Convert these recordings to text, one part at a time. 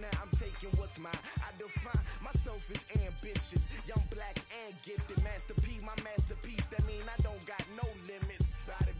now I'm taking what's mine. I define myself as ambitious, young, black, and gifted. Master P, my masterpiece. That mean I don't got no limits. Bout it,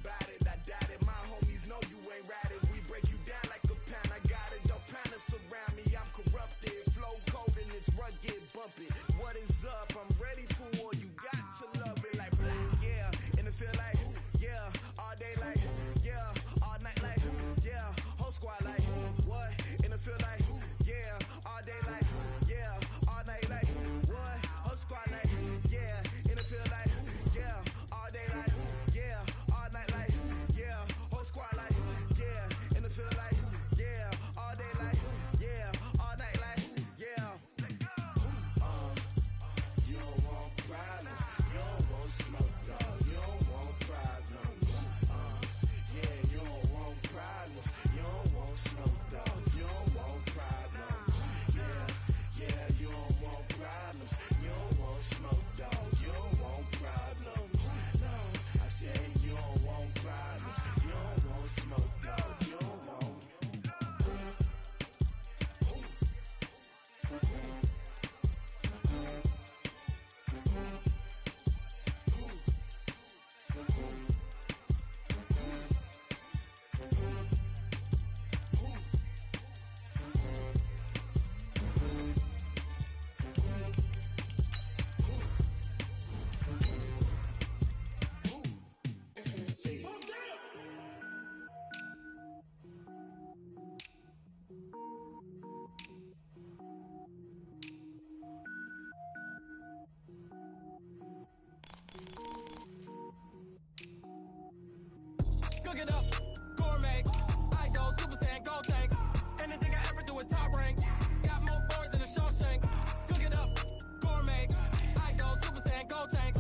I doubt it. My homies know you ain't ratted. We break you down like a pound. I got it. Don't pound to surround me. I'm corrupted. Flow cold and it's rugged, bumpy. What is up? I'm ready for war. You got to love it like black, yeah. And it feel like, yeah. All day like, yeah. All night like, yeah. Whole squad like, what? And it feel like, yeah. All day like, yeah. All night like, what? Whole squad like, yeah. And it feel like, yeah. All day like, yeah. All night like, yeah. Whole squad like, yeah. And it feel like, yeah. All day like, yeah. All night like, yeah. You don't want problems. You don't want smoke, dog. You don't want problems. Yeah, you don't want problems. You don't want smoke, dog. You don't want problems. Yeah, you don't want problems. You don't want smoke, dog. You don't want problems. No, I said you don't want problems. You don't want smoke, dog. You don't want. Cook it up, gourmet. I go Super Saiyan, gold tank. Anything I ever do is top rank. Got more boys than a Shawshank. Cook it up, gourmet. I go Super Saiyan, gold tank.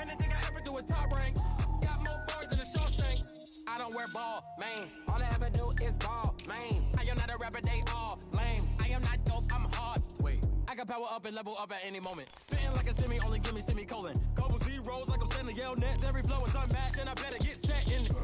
Anything I ever do is top rank. Got more boys than a Shawshank. I don't wear ball mains. All I ever do is ball main. I am not a rapper, they all lame. I am not dope, I'm hard. Wait, I can power up and level up at any moment. Spitting like a semi, only give me semicolon. Couple zeros like I'm sending yell nets. Every flow is unmatched and I better get set in it.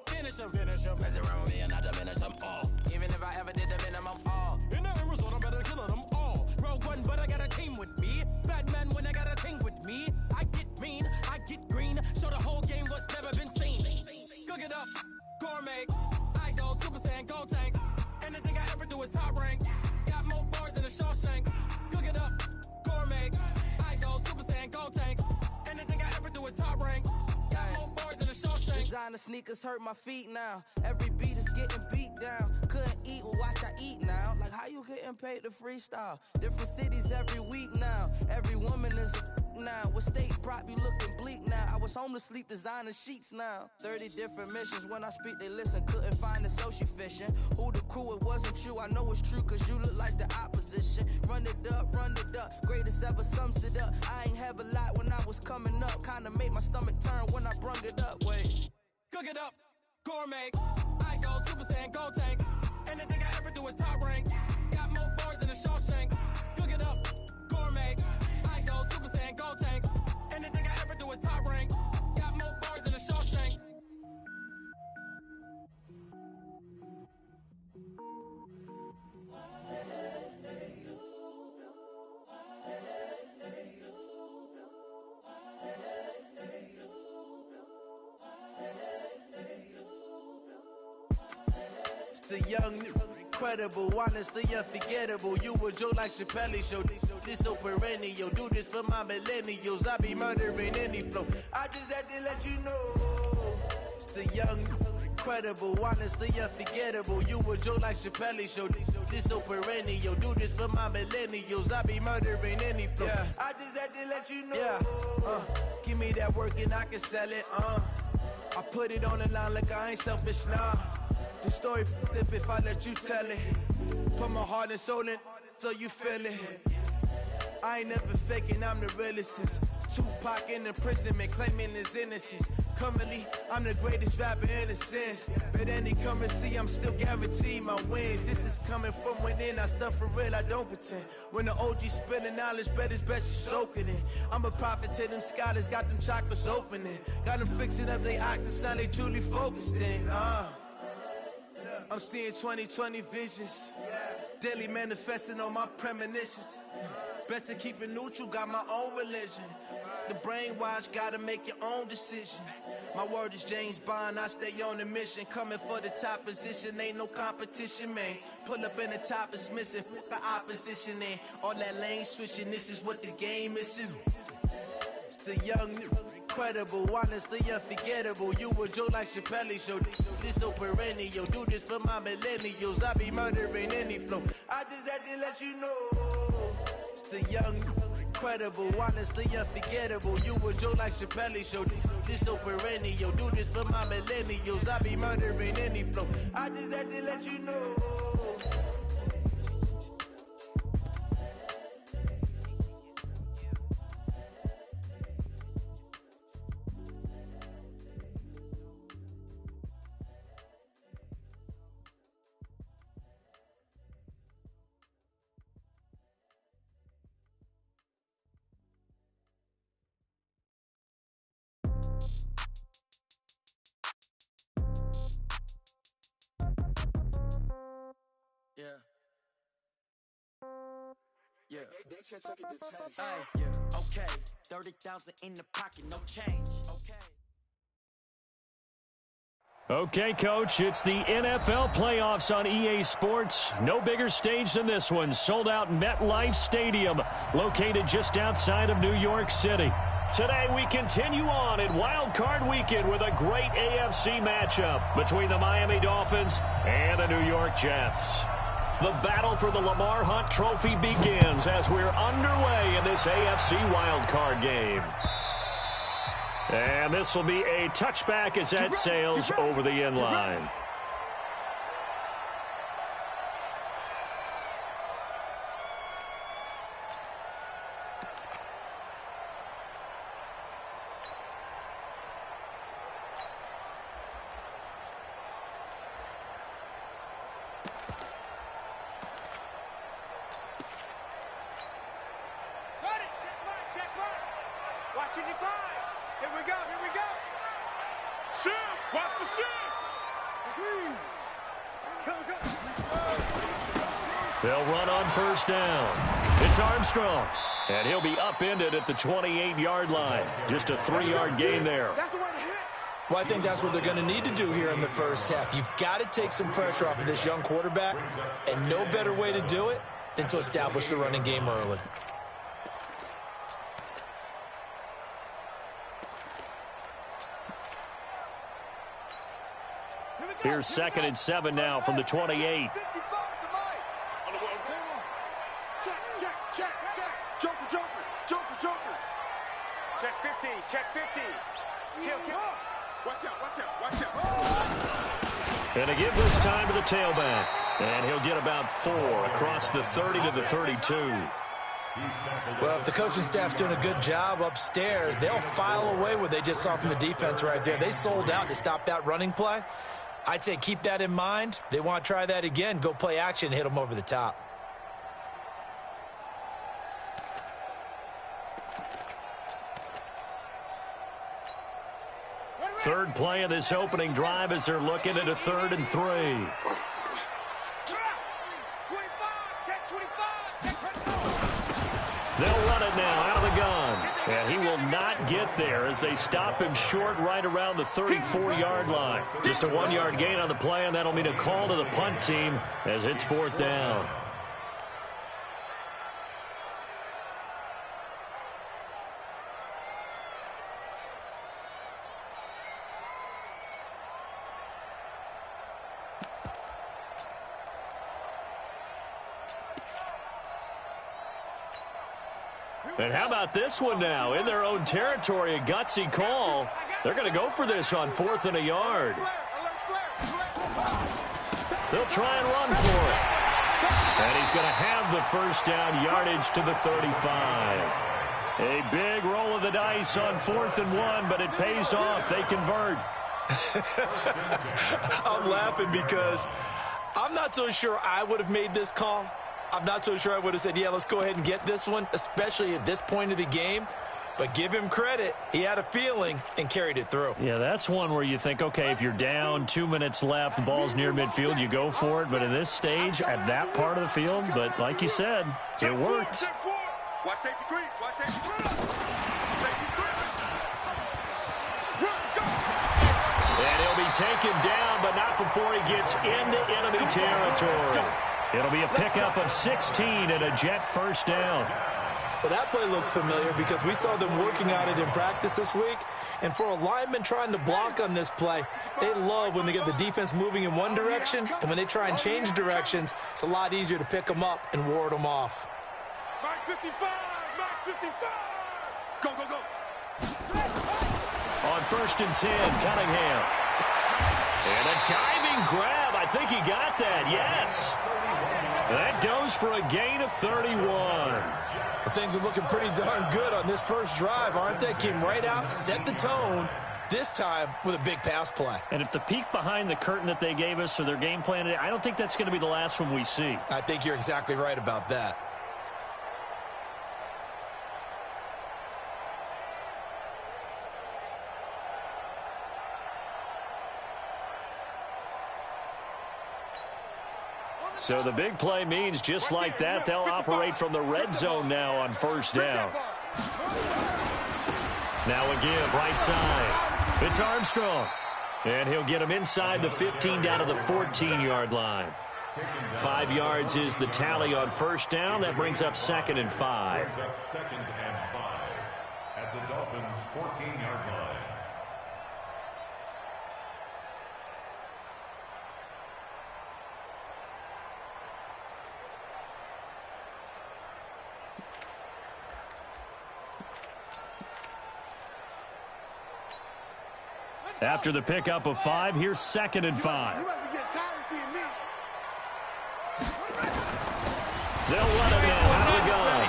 Finish them. Mess around with me and I diminish them all. Even if I ever did the minimum all. In the end result, I'm better killing them all. Rogue One, but I got a team with me. Batman when I got a team with me. I get mean, I get green. Show the whole game what's never been seen. Cook it up, gourmet. I go Super Saiyan, gold tank. Anything I ever do is top rank. Got more bars than a Shawshank. Cook it up, gourmet. I go Super Saiyan, gold tank. Anything I ever do is top rank. Got more bars than a Shawshank. Designer sneakers hurt my feet now. Every beat is getting beat down. Couldn't eat, well watch I eat now. Like how you getting paid to freestyle? Different cities every week now. Every woman is a now. What state prop you looking bleak now? I was home to sleep designing sheets now. 30 different missions. When I speak they listen. Couldn't find the social fishing. Who the crew? It wasn't you. I know it's true cause you look like the opposition. Run it up. Greatest ever sums it up. I ain't have a lot when I was coming up. Kinda made my stomach turn when I brung it up. Wait. Cook it up, gourmet. I go Super Saiyan, gold tank. Anything I ever do is top rank. Got more bars than a Shawshank. Cook it up, gourmet. I go Super Saiyan, gold tank. Anything I ever do is top rank. Got more bars than a Shawshank. The young, incredible, honestly unforgettable. You a joke like Chappelle show. This so perennial. Do this for my millennials. I be murdering any flow. I just had to let you know. It's the young, incredible, honestly unforgettable. You a joke like Chappelle show. This so perennial. Do this for my millennials. I be murdering any flow. Yeah. I just had to let you know. Yeah. Give me that work and I can sell it. I put it on the line like I ain't selfish, nah. The story flip if I let you tell it. Put my heart and soul in so you feel it. I ain't never faking, I'm the realest since Tupac in imprisonment, claiming his innocence. Currently, I'm the greatest rapper in a sense. But any currency, I'm still guaranteed my wins. This is coming from within, I stuff for real, I don't pretend. When the OG spilling knowledge, bet it's best you soak it in. I'm a prophet to them scholars, got them chakras opening. Got them fixing up they octaves, now they truly focused in. I'm seeing 20/20 visions. Daily manifesting on my premonitions. Best to keep it neutral, got my own religion. The brainwash, gotta make your own decision. My word is James Bond, I stay on a mission. Coming for the top position, ain't no competition, man. Pull up in the top, it's missing, the opposition, and all that lane switching, this is what the game is. It's the young, incredible, honestly unforgettable. You a Joe like Chappelle show, this so perennial. Do this for my millennials, I be murdering any flow. I just had to let you know. It's the young, incredible, honestly unforgettable. You a Joe like Chappelle show, this so perennial. Do this for my millennials, I be murdering any flow. I just had to let you know. Okay, 30,000 in the pocket, no change. Okay, Coach, it's the NFL playoffs on EA Sports. No bigger stage than this one. Sold out MetLife Stadium, located just outside of New York City. Today, we continue on in Wild Card Weekend with a great AFC matchup between the Miami Dolphins and the New York Jets. The battle for the Lamar Hunt Trophy begins as we're underway in this AFC wildcard game. And this will be a touchback as that sails over the end line. They'll run on first down. It's Armstrong, and he'll be upended at the 28-yard line. Just a 3-yard gain there. Well, I think that's what they're going to need to do here in the first half. You've got to take some pressure off of this young quarterback, and no better way to do it than to establish the running game early. Here's 2nd and 7 now from the 28. Check 50, check 50. Kill. Watch out. And to give this time to the tailback. And he'll get about 4 across the 30 to the 32. Well, if the coaching staff's doing a good job upstairs, they'll file away what they just saw from the defense right there. They sold out to stop that running play. I'd say keep that in mind. They want to try that again. Go play action, hit them over the top. Third play of this opening drive as they're looking at a 3rd and 3. They'll run it now out of the gun. And he will not get there as they stop him short right around the 34-yard line. Just a 1-yard gain on the play, and that'll mean a call to the punt team as it's 4th down. And how about this one now? In their own territory, a gutsy call. They're going to go for this on 4th and a yard. They'll try and run for it. And he's going to have the first down, yardage to the 35. A big roll of the dice on 4th and 1, but it pays off. They convert. I'm laughing because I'm not so sure I would have made this call. I'm not so sure I would have said, yeah, let's go ahead and get this one, especially at this point of the game. But give him credit. He had a feeling and carried it through. Yeah, that's one where you think, okay, if you're down, 2 minutes left, the ball's near midfield, you go for it. But in this stage, at that part of the field, but like you said, it worked. Watch safety green. Watch safety green. Safety green. And he'll be taken down, but not before he gets into enemy territory. It'll be a pickup of 16 and a Jet first down. Well, that play looks familiar because we saw them working on it in practice this week. And for a lineman trying to block on this play, they love when they get the defense moving in one direction. And when they try and change directions, it's a lot easier to pick them up and ward them off. Mark 55. Mark 55. Go, go, go. On 1st and 10, Cunningham. And a diving grab. I think he got that. Yes. That goes for a gain of 31. Well, things are looking pretty darn good on this first drive, aren't they? Came right out, set the tone, this time with a big pass play. And if the peek behind the curtain that they gave us or their game plan, I don't think that's going to be the last one we see. I think you're exactly right about that. So the big play means just like that, they'll operate from the red zone now on 1st down. Now a give, right side. It's Armstrong. And he'll get him inside the 15 down to the 14-yard line. 5 yards is the tally on 1st down. That brings up 2nd and 5. Brings up 2nd and 5 at the Dolphins' 14-yard line. After the pickup of 5, here's 2nd and 5. They'll run it now out of the gun.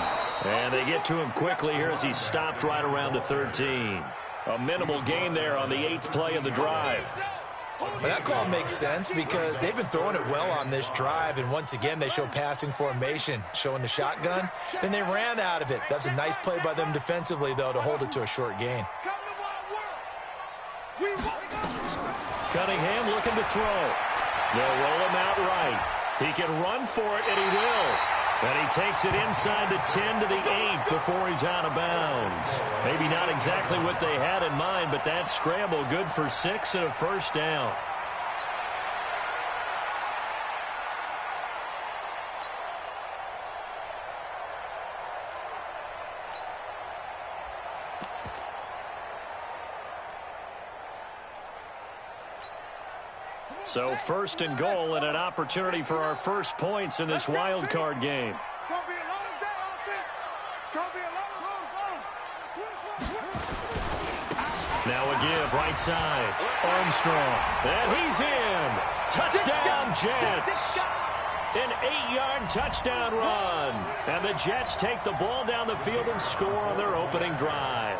And they get to him quickly here as he stopped right around the 13. A minimal gain there on the 8th play of the drive. Well, that call makes sense because they've been throwing it well on this drive, and once again they show passing formation, showing the shotgun. Then they ran out of it. That's a nice play by them defensively, though, to hold it to a short gain. Cunningham looking to throw. They'll roll him out right. He can run for it, and he will. And he takes it inside the 10 to the 8 before he's out of bounds. Maybe not exactly what they had in mind, but that scramble good for 6 and a 1st down. So 1st and goal and an opportunity for our first points in this wild card game. It's going to be a long day, offense. It's going to be a long. Now a give, right side. Armstrong. And he's in. Touchdown, Jets. An 8-yard touchdown run. And the Jets take the ball down the field and score on their opening drive.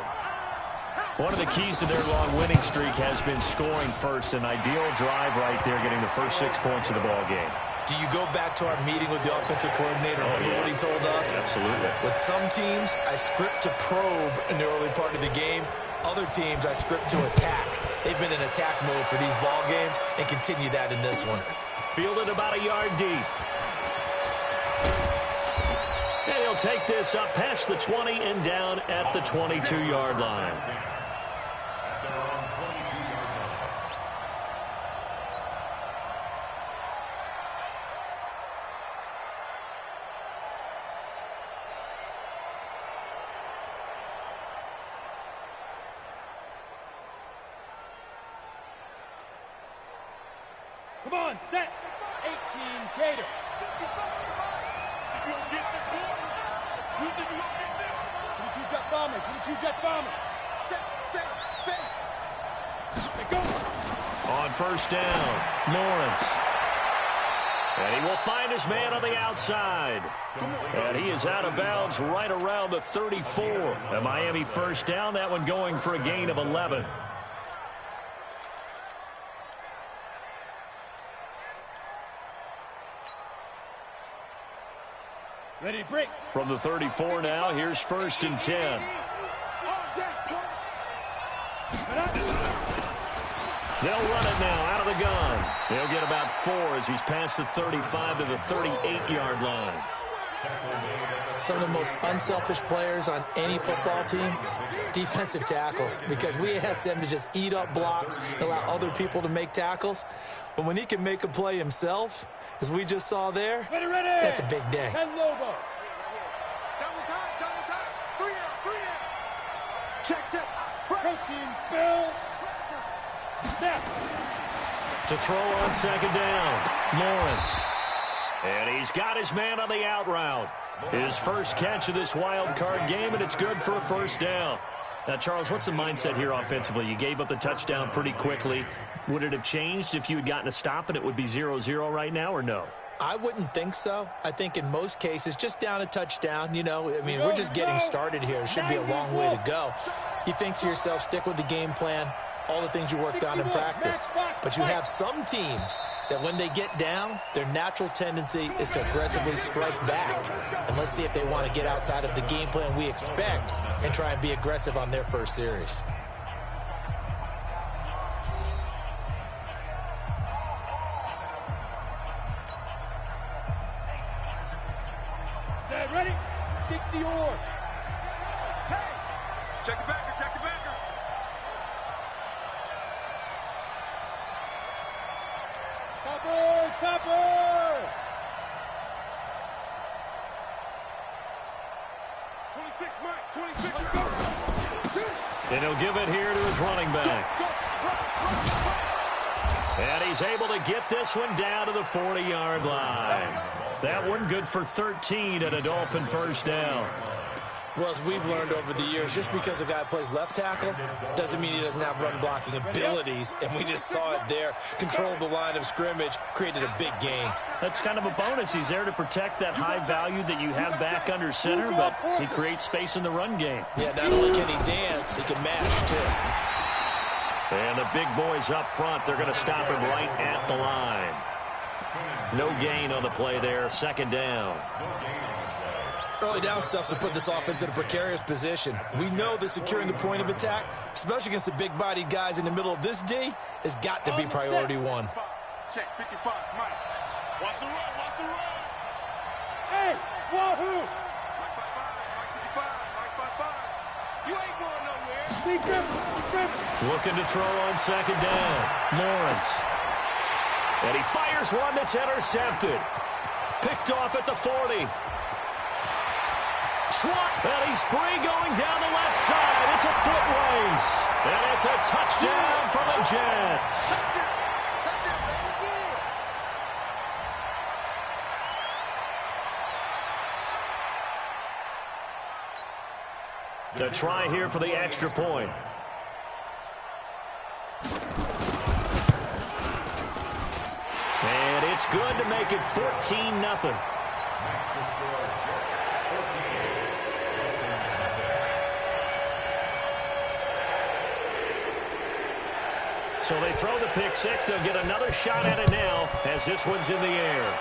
One of the keys to their long winning streak has been scoring first. An ideal drive right there, getting the first 6 points of the ball game. Do you go back to our meeting with the offensive coordinator? Remember what he told us? Absolutely. With some teams, I script to probe in the early part of the game. Other teams, I script to attack. They've been in attack mode for these ball games and continue that in this one. Fielded about a yard deep. And he'll take this up past the 20 and down at the 22-yard line. Come on, set. 18, Gator. Jet bomber. Jet bomber. Set. They go. On 1st down, Lawrence. And he will find his man on the outside. And he is out of bounds right around the 34. A Miami 1st down, that one going for a gain of 11. Ready to break. From the 34 now, here's 1st and 10. They'll run it now out of the gun. He'll get about 4 as he's past the 35 to the 38-yard line. Some of the most unselfish players on any football team, defensive tackles, because we ask them to just eat up blocks and allow other people to make tackles. But when he can make a play himself, as we just saw there, that's a big day. To throw on second down, Lawrence. And he's got his man on the out route. His first catch of this wild card game, and it's good for a first down. Now, Charles, what's the mindset here offensively? You gave up the touchdown pretty quickly. Would it have changed if you had gotten a stop and it would be 0-0 right now, or no? I wouldn't think so. I think in most cases, just down a touchdown, we're just getting started here. It should be a long way to go. You think to yourself, stick with the game plan, all the things you worked on in practice. But you have some teams that when they get down, their natural tendency is to aggressively strike back. And let's see if they want to get outside of the game plan we expect and try and be aggressive on their first series. Ready? 60 yours. Hey! Check the backer, check the backer. Topper! 26, Mike, 26, go! And he'll give it here to his running back. And he's able to get this one down to the 40-yard line. That one good for 13 and a Dolphin first down. Well, as we've learned over the years, just because a guy plays left tackle doesn't mean he doesn't have run-blocking abilities, and we just saw it there. Controlled the line of scrimmage, created a big gain. That's kind of a bonus. He's there to protect that high value that you have back under center, but he creates space in the run game. Yeah, not only can he dance, he can mash, too. And the big boys up front, they're going to stop him right at the line. No gain on the play there, second down. Early down stuff to put this offense in a precarious position. We know that securing the point of attack, especially against the big-bodied guys in the middle of this D, has got to be priority one. Check, 55, Mike. Watch the run, watch the run. Hey, wahoo! Mike 55, Mike 55. You ain't going nowhere. Be good. Looking to throw on second down. Lawrence. And he fires one that's intercepted. Picked off at the 40. And he's free going down the left side. It's a foot race. And it's a touchdown for the Jets. To try here for the extra point. And it's good to make it 14-0. So they throw the pick six. They'll get another shot at it now as this one's in the air.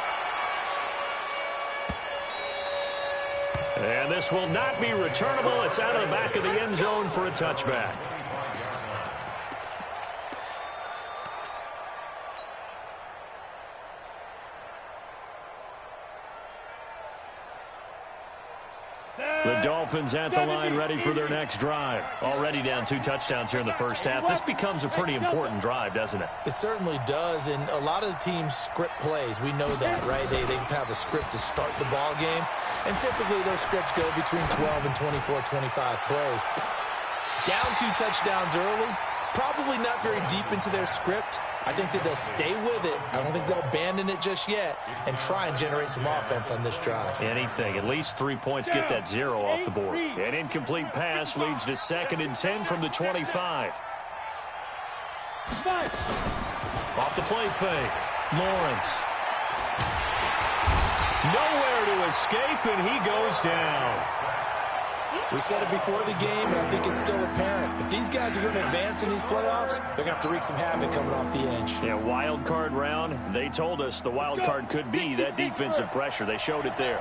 And this will not be returnable. It's out of the back of the end zone for a touchback. The Dolphins at the line ready for their next drive. Already down 2 touchdowns here in the first half. This becomes a pretty important drive, doesn't it? It certainly does, and a lot of the teams script plays. We know that, right? They have a script to start the ball game, and typically those scripts go between 12 and 24, 25 plays. Down 2 touchdowns early, probably not very deep into their script. I think that they'll stay with it. I don't think they'll abandon it just yet and try and generate some offense on this drive. Anything. At least 3 points get that 0 off the board. An incomplete pass leads to 2nd and 10 from the 25. Off the play fake. Lawrence. Nowhere to escape, and he goes down. We said it before the game, and I think it's still apparent. If these guys are going to advance in these playoffs, they're going to have to wreak some havoc coming off the edge. Yeah, wild card round. They told us the wild card could be that defensive pressure. They showed it there.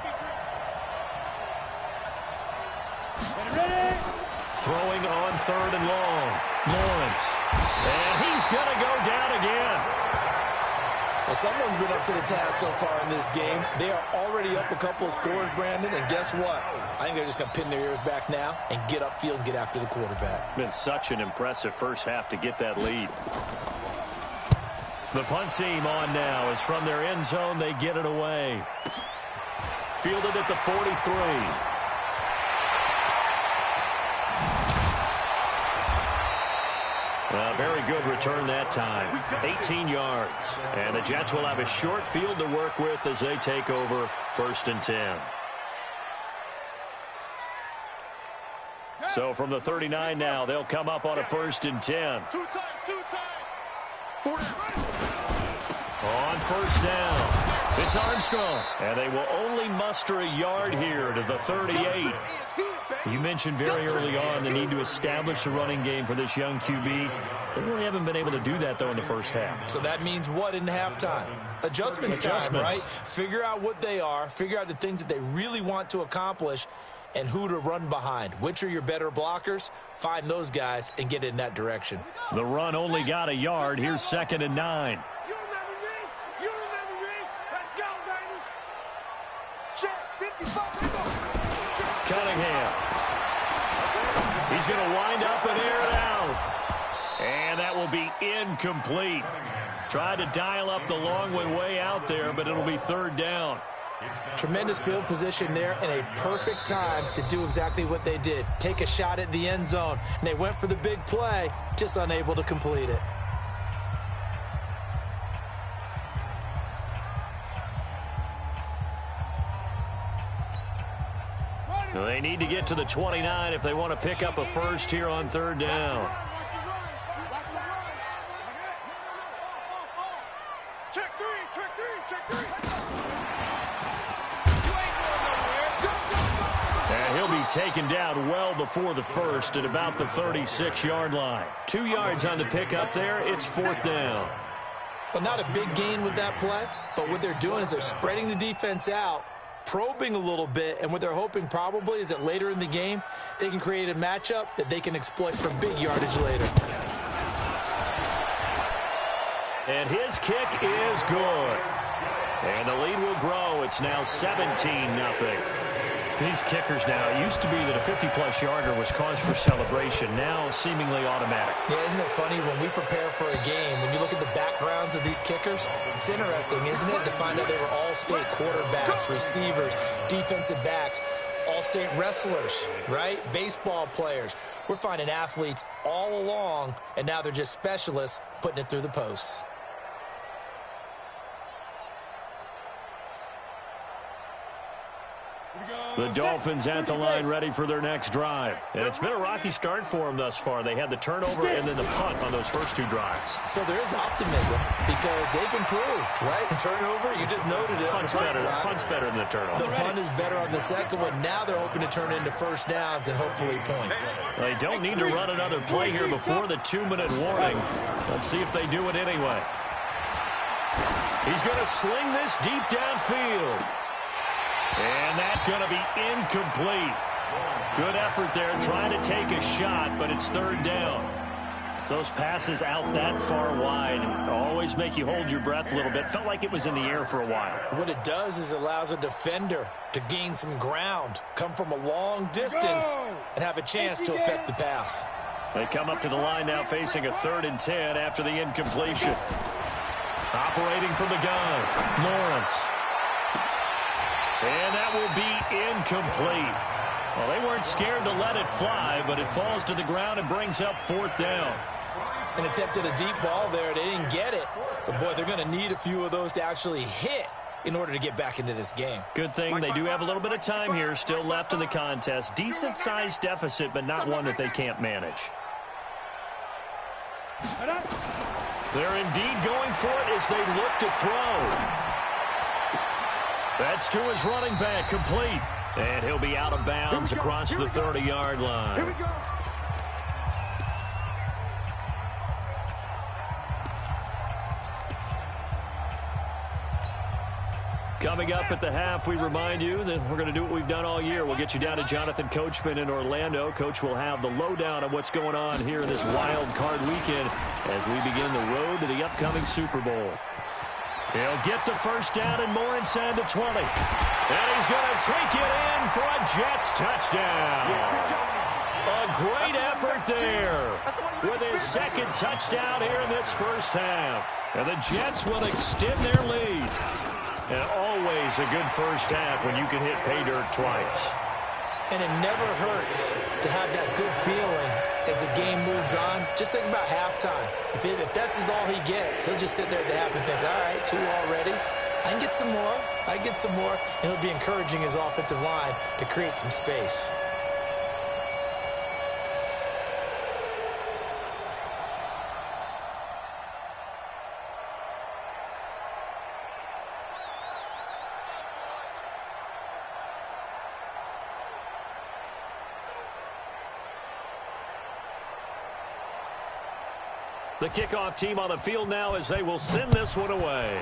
Throwing on 3rd and long. Lawrence. And he's going to go down Well, someone's been up to the task so far in this game. They are already up a couple of scores, Brandon, and guess what? I think they're just going to pin their ears back now and get upfield and get after the quarterback. Been such an impressive first half to get that lead. The punt team on now is from their end zone. They get it away. Fielded at the 43. Very good return that time. 18 yards. And the Jets will have a short field to work with as they take over 1st and 10. So from the 39 now, they'll come up on a 1st and 10. Two times. On 1st down, it's Armstrong. And they will only muster a yard here to the 38. You mentioned very early on the need to establish a running game for this young QB. They really haven't been able to do that, though, in the first half. So that means what in halftime? Adjustments time, right? Figure out what they are, figure out the things that they really want to accomplish, and who to run behind. Which are your better blockers? Find those guys and get in that direction. The run only got a yard. Here's 2nd and 9. You remember me? You remember me? Let's go, baby. Check, 55. Cunningham. He's going to wind up and air it out. And that will be incomplete. Tried to dial up the long one way out there, but it'll be 3rd down. Tremendous field position there and a perfect time to do exactly what they did. Take a shot at the end zone. And they went for the big play, just unable to complete it. They need to get to the 29 if they want to pick up a first here on 3rd down. Check three. And he'll be taken down well before the first at about the 36-yard line. 2 yards on the pickup there. It's 4th down. Well, not a big gain with that play, but what they're doing is they're spreading the defense out, probing a little bit, and what they're hoping probably is that later in the game they can create a matchup that they can exploit for big yardage later. And his kick is good. And the lead will grow. It's now 17-0. These kickers now, it used to be that a 50-plus yarder was cause for celebration. Now seemingly automatic. Yeah, isn't it funny when we prepare for a game, when you look at the backgrounds of these kickers, it's interesting, isn't it, to find out they were all-state quarterbacks, receivers, defensive backs, all-state wrestlers, right? Baseball players. We're finding athletes all along, and now they're just specialists putting it through the posts. The Dolphins at the line ready for their next drive. And it's been a rocky start for them thus far. They had the turnover and then the punt on those first 2 drives. So there is optimism because they've improved, right? And turnover, you just noted it. Punt's better than the turnover. The punt is better on the second one. Now they're hoping to turn it into first downs and hopefully points. They don't need to run another play here before the 2-minute warning. Let's see if they do it anyway. He's going to sling this deep downfield. And that's going to be incomplete. Good effort there trying to take a shot, but it's 3rd down. Those passes out that far wide always make you hold your breath a little bit. Felt like it was in the air for a while. What it does is it allows a defender to gain some ground, come from a long distance, and have a chance to affect the pass. They come up to the line now facing a 3rd and 10 after the incompletion. Operating from the gun, Lawrence. And that will be incomplete. Well, they weren't scared to let it fly, but it falls to the ground and brings up 4th down. And attempted a deep ball there. They didn't get it. But, boy, they're going to need a few of those to actually hit in order to get back into this game. Good thing they do have a little bit of time here still left in the contest. Decent-sized deficit, but not one that they can't manage. They're indeed going for it as they look to throw. That's to his running back, complete. And he'll be out of bounds across the 30-yard line. Here we go. Coming up at the half, we remind you that we're going to do what we've done all year. We'll get you down to Jonathan Coachman in Orlando. Coach will have the lowdown on what's going on here this wild card weekend as we begin the road to the upcoming Super Bowl. He'll get the first down and more inside the 20. And he's going to take it in for a Jets touchdown. A great effort there with his second touchdown here in this first half. And the Jets will extend their lead. And always a good first half when you can hit pay dirt twice. And it never hurts to have that good feeling as the game moves on. Just think about halftime. If that's all he gets, he'll just sit there at the half and think, all right, 2 already. I can get some more. I can get some more. And he'll be encouraging his offensive line to create some space. The kickoff team on the field now as they will send this one away.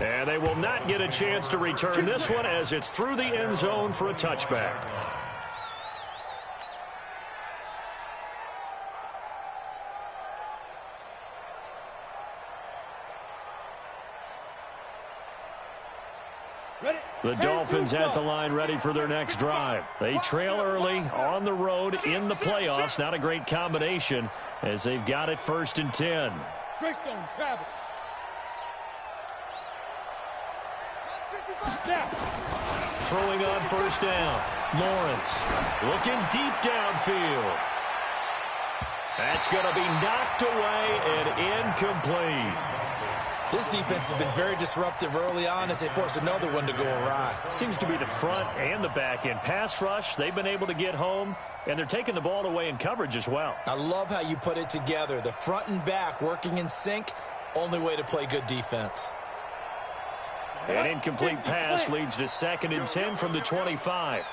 And they will not get a chance to return this one as it's through the end zone for a touchback. The Dolphins at the line ready for their next drive. They trail early on the road in the playoffs. Not a great combination as they've got it 1st and 10. Greystone travel. Throwing on 1st down. Lawrence looking deep downfield. That's going to be knocked away and incomplete. This defense has been very disruptive early on as they force another one to go awry. Seems to be the front and the back end. Pass rush, they've been able to get home, and they're taking the ball away in coverage as well. I love how you put it together. The front and back working in sync, only way to play good defense. An incomplete pass leads to 2nd and 10 from the 25.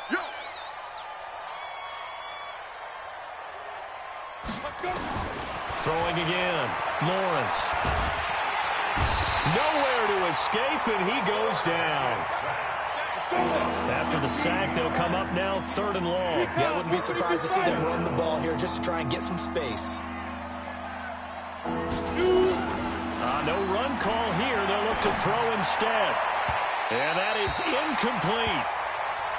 Throwing again. Lawrence. Nowhere to escape, and he goes down. After the sack, they'll come up now 3rd and long. Yeah, I wouldn't be surprised to see them run the ball here just to try and get some space. No run call here. They'll look to throw instead. And that is incomplete.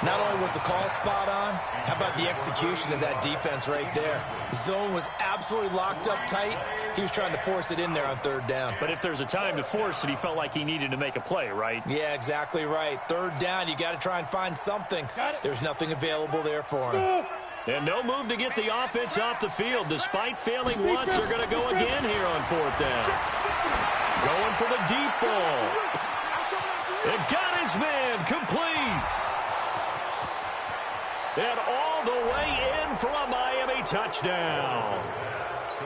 Not only was the call spot on, how about the execution of that defense right there? The zone was absolutely locked up tight. He was trying to force it in there on 3rd down. But if there's a time to force it, he felt like he needed to make a play, right? Yeah, exactly right. 3rd down, you got to try and find something. There's nothing available there for him. And no move to get the offense off the field. Despite failing once, they're going to go again here on 4th down. Going for the deep ball. It got his man complete. And all the way in for a Miami touchdown.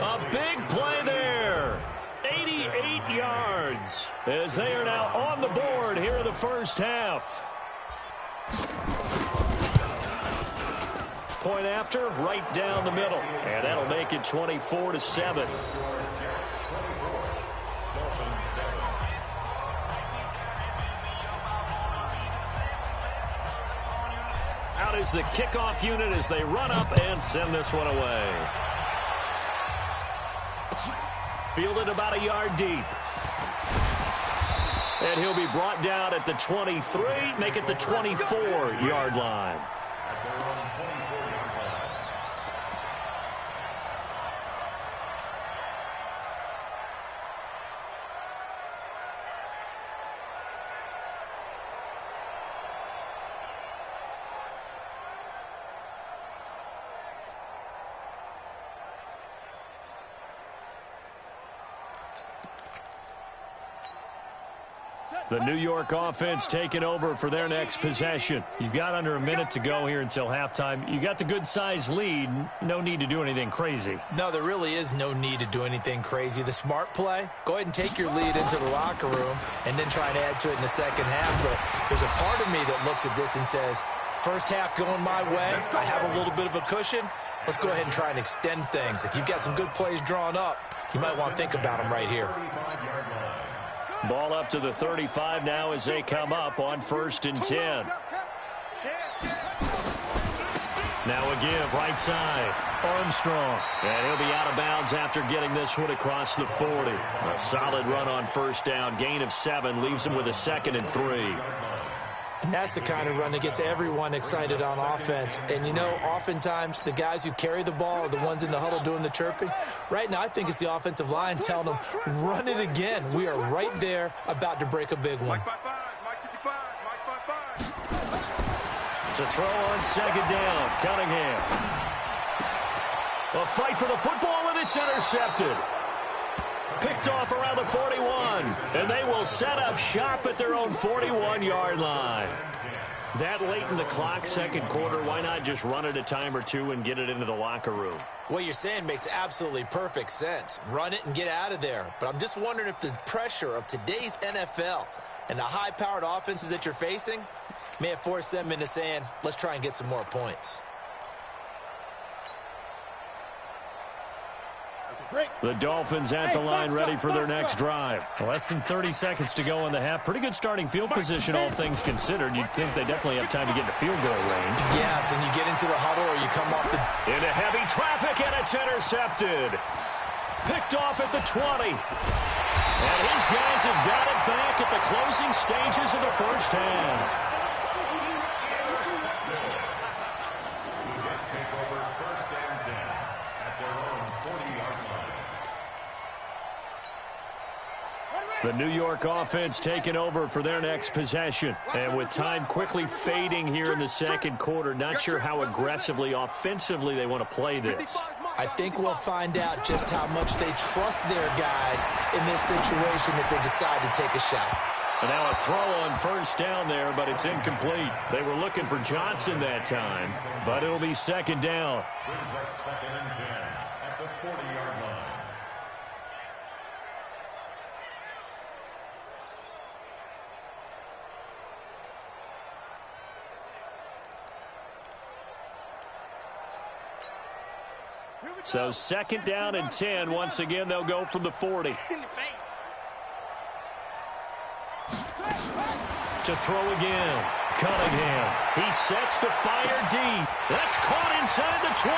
A big play there. 88 yards as they are now on the board here in the first half. Point after, right down the middle. And that'll make it 24-7. Out is the kickoff unit as they run up and send this one away. Fielded about a yard deep. And he'll be brought down at the 23, make it the 24-yard line. The New York offense taking over for their next possession. You've got under a minute to go here until halftime. You got the good-sized lead. No need to do anything crazy. No, there really is no need to do anything crazy. The smart play, go ahead and take your lead into the locker room and then try and add to it in the second half. But there's a part of me that looks at this and says, first half going my way, I have a little bit of a cushion. Let's go ahead and try and extend things. If you've got some good plays drawn up, you might want to think about them right here. Ball up to the 35 now as they come up on 1st and 10. Now a give, right side. Armstrong. And he'll be out of bounds after getting this one across the 40. A solid run on first down. Gain of 7 leaves him with a 2nd and 3. And that's the kind of run that gets everyone excited on offense. And, you know, oftentimes the guys who carry the ball are the ones in the huddle doing the chirping. Right now, I think it's the offensive line telling them, run it again. We are right there about to break a big one. To throw on 2nd down, Cunningham. A fight for the football, and it's intercepted. Picked off around the 41, and they will set up shop at their own 41-yard line. That late in the clock, second quarter, why not just run it a time or two and get it into the locker room? What you're saying makes absolutely perfect sense. Run it and get out of there. But I'm just wondering if the pressure of today's NFL and the high-powered offenses that you're facing may have forced them into saying, let's try and get some more points. The Dolphins at the line ready for their next drive. Less than 30 seconds to go in the half. Pretty good starting field position, all things considered. You'd think they definitely have time to get to field goal range. Yes, and you get into the huddle or you come off the... Into heavy traffic, and it's intercepted. Picked off at the 20. And his guys have got it back at the closing stages of the first half. The New York offense taking over for their next possession. And with time quickly fading here in the second quarter, not sure how aggressively, offensively they want to play this. I think we'll find out just how much they trust their guys in this situation if they decide to take a shot. And now a throw on first down there, but it's incomplete. They were looking for Johnson that time, but it'll be 2nd down. Brings up 2nd and 10 at the 40-yard line. So 2nd down and 10. Once again, they'll go from the 40. To throw again. Cunningham. He sets to fire deep. That's caught inside the 20.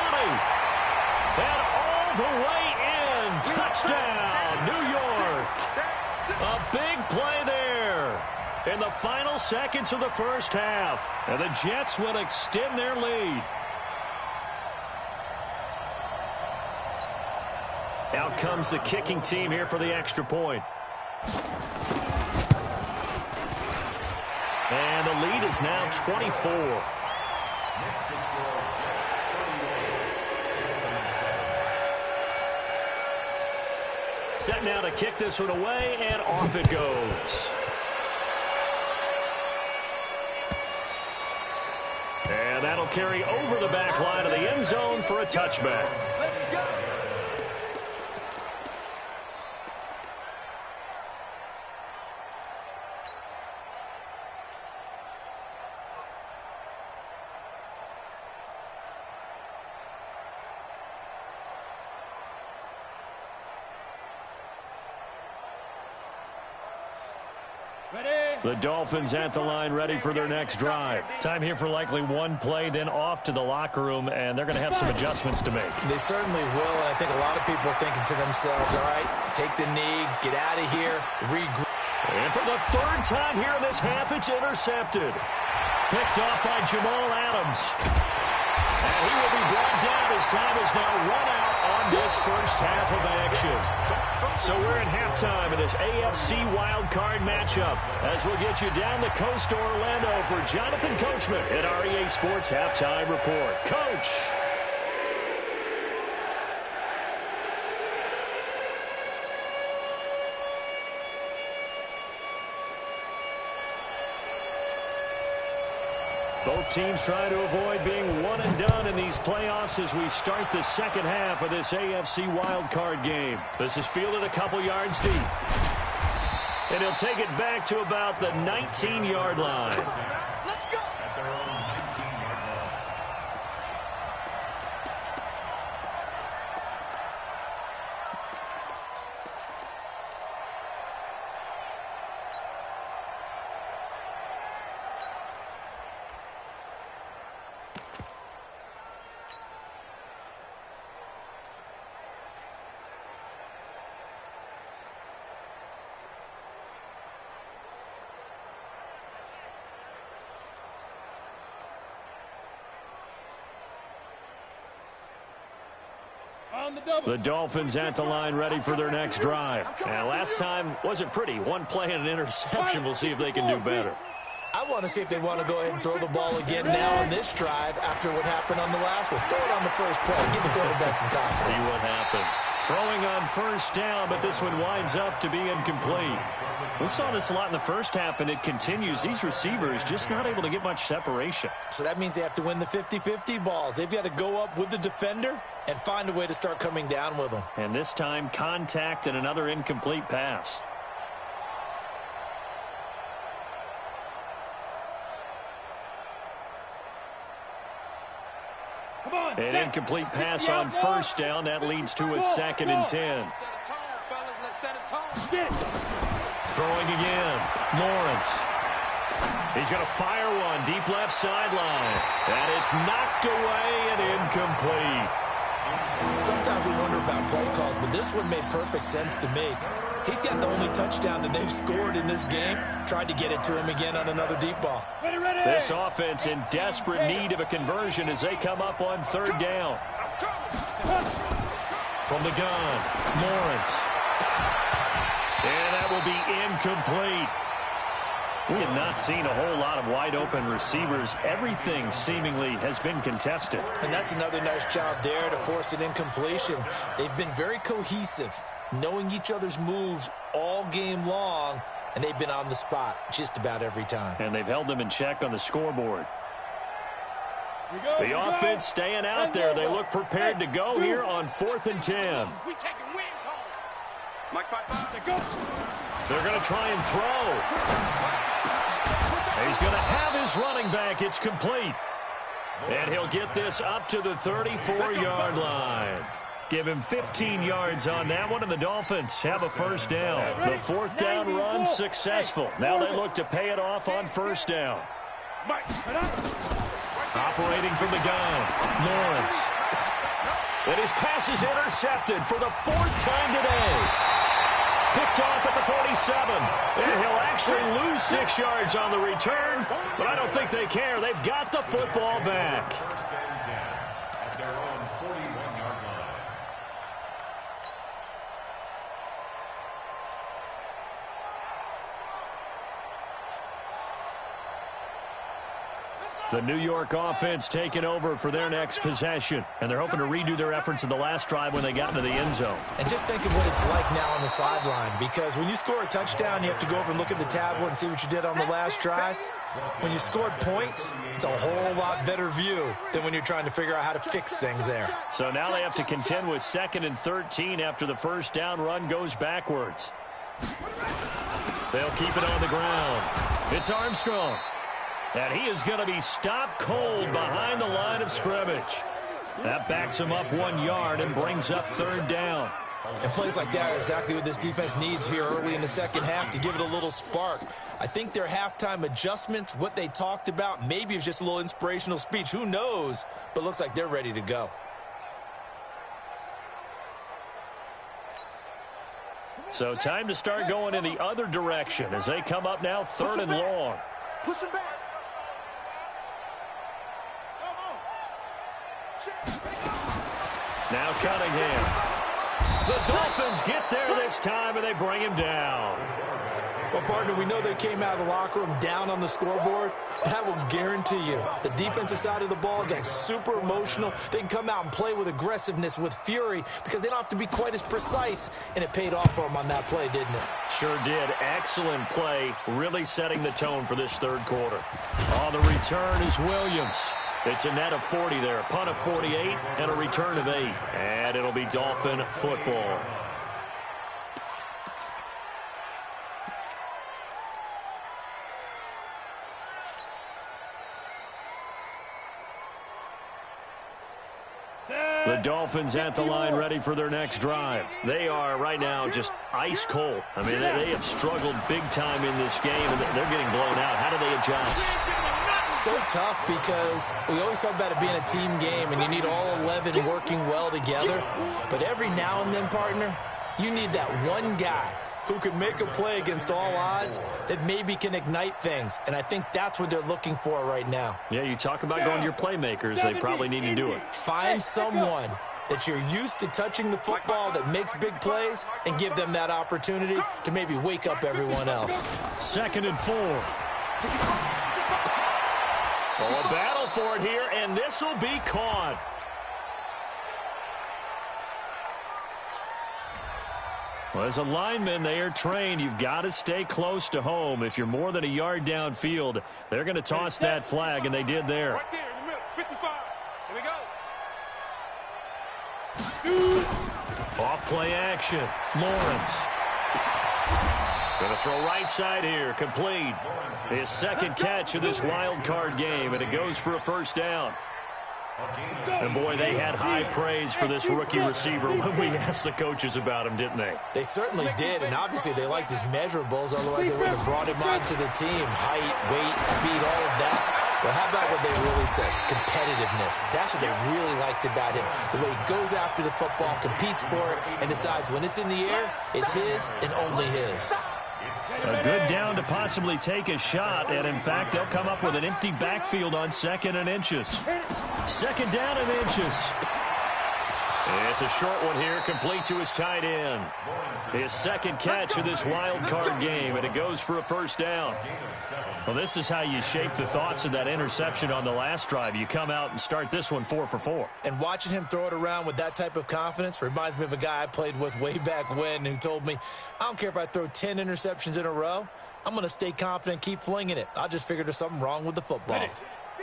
And all the way in. Touchdown, New York. A big play there in the final seconds of the first half. And the Jets will extend their lead. Out comes the kicking team here for the extra point. And the lead is now 24. Set now to kick this one away, and off it goes. And that'll carry over the back line of the end zone for a touchback. The Dolphins at the line ready for their next drive. Time here for likely one play, then off to the locker room, and they're going to have some adjustments to make. They certainly will, and I think a lot of people are thinking to themselves, all right, take the knee, get out of here, regroup. And for the 3rd time here in this half, it's intercepted. Picked off by Jamal Adams. And he will be brought down as time is now run out on this first half of action. So we're in halftime of this AFC wildcard matchup as we'll get you down the coast to Orlando for Jonathan Coachman at our EA Sports Halftime Report. Coach! Both teams trying to avoid being one and done in these playoffs as we start the second half of this AFC wildcard game. This is fielded a couple yards deep. And he'll take it back to about the 19-yard line. The Dolphins at the line ready for their next drive. And last time wasn't pretty. One play and an interception. We'll see if they can do better. I want to see if they want to go ahead and throw the ball again now on this drive after what happened on the last one. Throw it on the first play. Give the quarterback some confidence. See what happens. Throwing on first down, but this one winds up to be incomplete. We saw this a lot in the first half, and it continues. These receivers just not able to get much separation. So that means they have to win the 50-50 balls. They've got to go up with the defender and find a way to start coming down with them. And this time, contact and another incomplete pass. An incomplete pass on first down. That leads to a 2nd and 10. Throwing again. Lawrence. He's going to fire one deep left sideline. And it's knocked away and incomplete. Sometimes we wonder about play calls, but this one made perfect sense to me. He's got the only touchdown that they've scored in this game. Tried to get it to him again on another deep ball. This offense in desperate need of a conversion as they come up on 3rd down. From the gun, Lawrence. And that will be incomplete. We have not seen a whole lot of wide-open receivers. Everything seemingly has been contested. And that's another nice job there to force an incompletion. They've been very cohesive, knowing each other's moves all game long, and they've been on the spot just about every time. And they've held them in check on the scoreboard. The offense staying out there. They look prepared to go here on 4th and 10. They're going to try and throw. He's going to have his running back. It's complete. And he'll get this up to the 34-yard line. Give him 15 yards on that one, and the Dolphins have a first down. The 4th down run successful. Now they look to pay it off on first down. Operating from the gun, Lawrence. And his pass is intercepted for the 4th time today. Picked off at the 47. And he'll actually lose 6 yards on the return, but I don't think they care. They've got the football back. At their own 41-yard line. The New York offense taking over for their next possession. And they're hoping to redo their efforts in the last drive when they got into the end zone. And just think of what it's like now on the sideline, because when you score a touchdown, you have to go over and look at the tablet and see what you did on the last drive. When you scored points, it's a whole lot better view than when you're trying to figure out how to fix things there. So now they have to contend with 2nd and 13 after the first down run goes backwards. They'll keep it on the ground. It's Armstrong. And he is going to be stopped cold behind the line of scrimmage. That backs him up 1 yard and brings up 3rd down. And plays like that are exactly what this defense needs here early in the second half to give it a little spark. I think their halftime adjustments, what they talked about, maybe it's just a little inspirational speech. Who knows? But looks like they're ready to go. So time to start going in the other direction as they come up now 3rd and long. Push him back. Now Cunningham. The Dolphins get there this time, and they bring him down. Well, partner, we know they came out of the locker room down on the scoreboard, but I will guarantee you the defensive side of the ball got super emotional. They can come out and play with aggressiveness, with fury, because they don't have to be quite as precise, and it paid off for them on that play, didn't it? Sure did. Excellent play, really setting the tone for this 3rd quarter. On the return is Williams. It's a net of 40 there, a punt of 48, and a return of 8. And it'll be Dolphin football. The Dolphins at the line ready for their next drive. They are right now just ice cold. I mean, they have struggled big time in this game, and they're getting blown out. How do they adjust? So tough because we always talk about it being a team game, and you need all 11 working well together. But every now and then, partner, you need that one guy who can make a play against all odds that maybe can ignite things. And I think that's what they're looking for right now. Yeah, you talk about going to your playmakers. They probably need to do it. Find someone that you're used to touching the football that makes big plays and give them that opportunity to maybe wake up everyone else. 2nd and 4. Oh, a battle for it here, and this will be caught. Well, as a lineman, they are trained. You've got to stay close to home. If you're more than a yard downfield, they're going to toss that flag, and they did there. Right there in the middle, 55. Here we go. Off play action. Lawrence. Going to throw right side here. Complete. His 2nd catch of this wild card game, and it goes for a 1st down. And, boy, they had high praise for this rookie receiver when we asked the coaches about him, didn't they? They certainly did, and obviously they liked his measurables. Otherwise, they wouldn't have brought him onto the team. Height, weight, speed, all of that. But how about what they really said? Competitiveness. That's what they really liked about him. The way he goes after the football, competes for it, and decides when it's in the air, it's his and only his. A good down to possibly take a shot, and in fact, they'll come up with an empty backfield on 2nd and inches. 2nd down and inches. It's a short one here, complete to his tight end. His 2nd catch of this wild card game, and it goes for a 1st down. Well, this is how you shape the thoughts of that interception on the last drive. You come out and start this one 4 for 4. And watching him throw it around with that type of confidence reminds me of a guy I played with way back when who told me, I don't care if I throw 10 interceptions in a row, I'm going to stay confident, keep flinging it. I just figured there's something wrong with the football.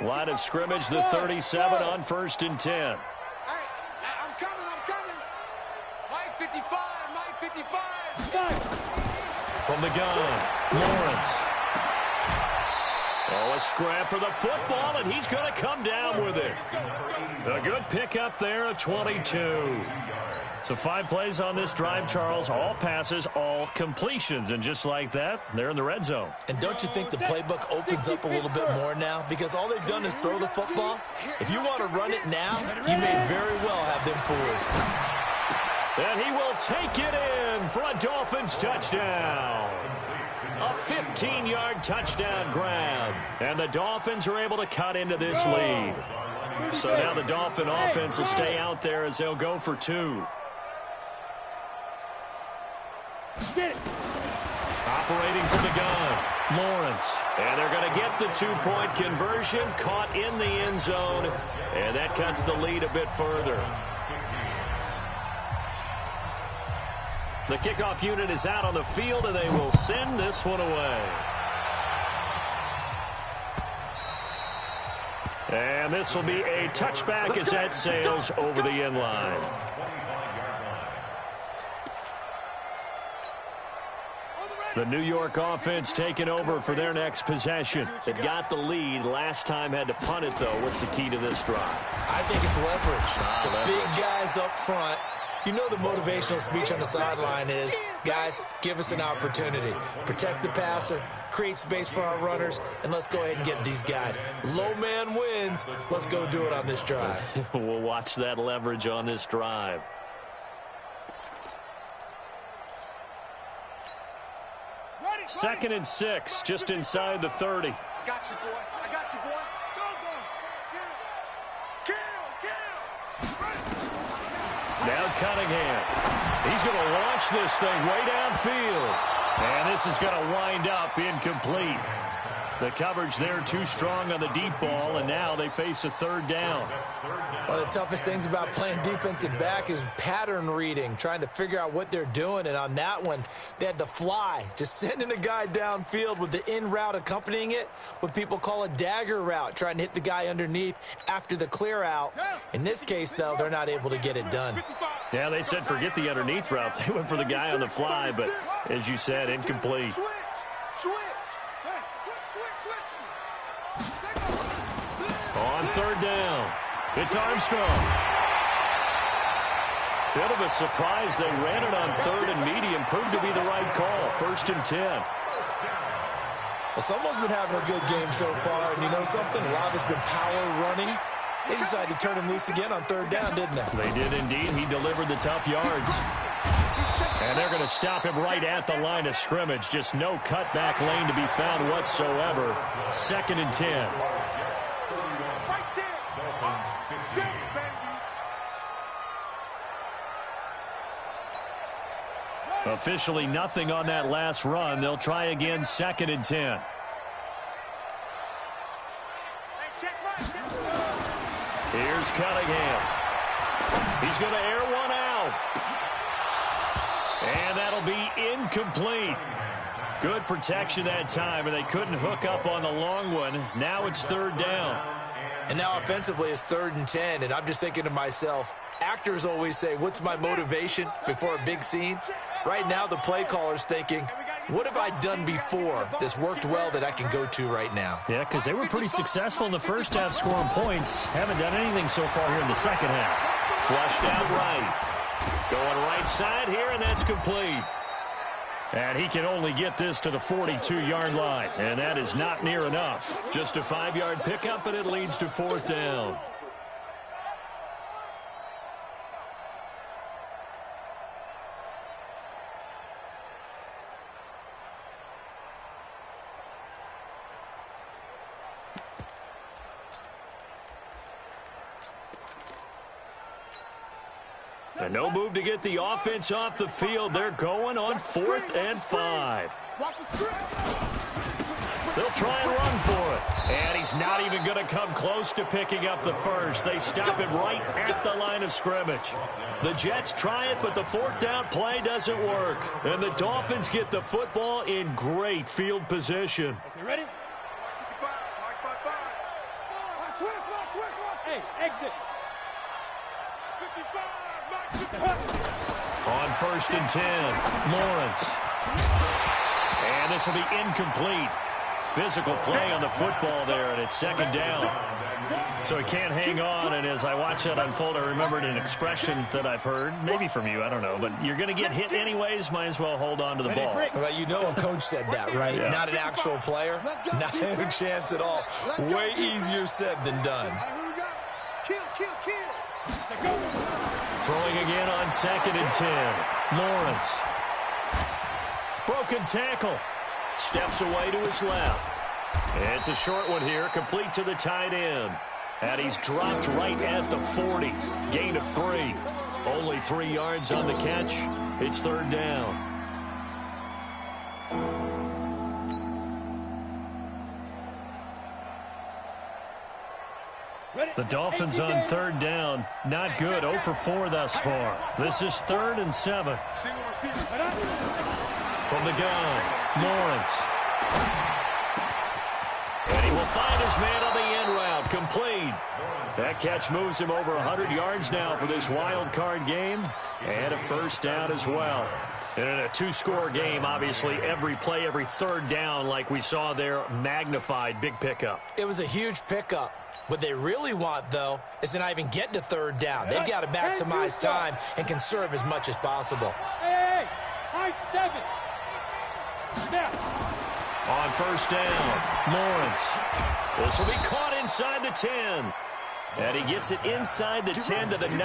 Line of scrimmage, the 37 on 1st and 10. I'm coming. Mike 55, Mike 55. From the gun, Lawrence. Oh, a scrap for the football, and he's going to come down with it. A good pickup there, a 22. So 5 plays on this drive, Charles. All passes, all completions. And just like that, they're in the red zone. And don't you think the playbook opens up a little bit more now? Because all they've done is throw the football. If you want to run it now, you may very well have them fooled. And he will take it in for a Dolphins touchdown. A 15-yard touchdown grab. And the Dolphins are able to cut into this lead. So now the Dolphin offense will stay out there as they'll go for 2. Operating from the gun, Lawrence. And they're going to get the 2-point conversion, caught in the end zone. And that cuts the lead a bit further. The kickoff unit is out on the field, and they will send this one away. And this will be a touchback as that sails over the end line. The New York offense taking over for their next possession. It got the lead. Last time had to punt it, though. What's the key to this drive? I think it's leverage. The big guys up front. You know the motivational speech on the sideline is, guys, give us an opportunity. Protect the passer, create space for our runners, and let's go ahead and get these guys. Low man wins. Let's go do it on this drive. We'll watch that leverage on this drive. Second and 6, just inside the 30. I got you, boy. I got you, boy. Go. Kill. Now Cunningham. He's going to launch this thing way downfield. And this is going to wind up incomplete. The coverage there too strong on the deep ball, and now they face a 3rd down. One of the toughest things about playing defensive back is pattern reading, trying to figure out what they're doing. And on that one, they had the fly, just sending a guy downfield with the in route accompanying it, what people call a dagger route, trying to hit the guy underneath after the clear out. In this case, though, they're not able to get it done. Yeah, they said forget the underneath route. They went for the guy on the fly, but as you said, incomplete. On 3rd down, it's Armstrong. Bit of a surprise. They ran it on 3rd and medium. Proved to be the right call. 1st and 10. Well, someone's been having a good game so far, and you know something? A lot has been power running. They decided to turn him loose again on 3rd down, didn't they? They did indeed. He delivered the tough yards. And they're going to stop him right at the line of scrimmage. Just no cutback lane to be found whatsoever. 2nd and 10. Officially nothing on that last run. They'll try again, 2nd and 10. Here's Cunningham. He's going to air one out. And that'll be incomplete. Good protection that time, and they couldn't hook up on the long one. Now it's 3rd down. And now offensively it's 3rd and 10, and I'm just thinking to myself, actors always say, what's my motivation before a big scene? Right now the play caller's thinking, what have I done before that's worked well that I can go to right now? Yeah, because they were pretty successful in the first half scoring points. Haven't done anything so far here in the second half. Flushed out right. Going right side here, and that's complete. And he can only get this to the 42-yard line, and that is not near enough. Just a 5-yard pickup, and it leads to 4th down. And no move to get the offense off the field. They're going on 4th and 5. They'll try and run for it. And he's not even going to come close to picking up the first. They stop it right at the line of scrimmage. The Jets try it, but the 4th down play doesn't work. And the Dolphins get the football in great field position. You ready? Hey, exit. On 1st and 10, Lawrence. And this will be incomplete. Physical play on the football there, and it's 2nd down. So he can't hang on, and as I watch that unfold, I remembered an expression that I've heard, maybe from you, I don't know, but you're going to get hit anyways, might as well hold on to the ball. Well, you know a coach said that, right? Yeah. Not an actual player, not a chance at all. Way easier said than done. Throwing again on 2nd and 10. Lawrence. Broken tackle. Steps away to his left. It's a short one here, complete to the tight end. And he's dropped right at the 40. Gain of 3. Only 3 yards on the catch. It's 3rd down. The Dolphins on 3rd down. Not good. 0 for 4 thus far. This is 3rd and 7. From the gun, Lawrence. And he will find his man on the end route. Complete. That catch moves him over 100 yards now for this wild card game. And a 1st down as well. And in a 2-score game, obviously, every play, every 3rd down, like we saw there, magnified. Big pickup. It was a huge pickup. What they really want, though, is to not even get to 3rd down. They've got to maximize time and conserve as much as possible. Hey, high 7. On 1st down, Lawrence. This will be caught inside the 10. And he gets it inside the 10 to the 9.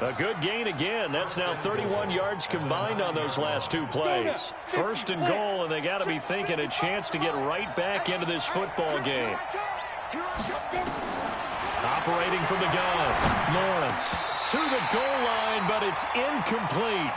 A good gain again. That's now 31 yards combined on those last 2 plays. 1st and goal, and they got to be thinking a chance to get right back into this football game. Operating from the gun, Lawrence to the goal line, but it's incomplete.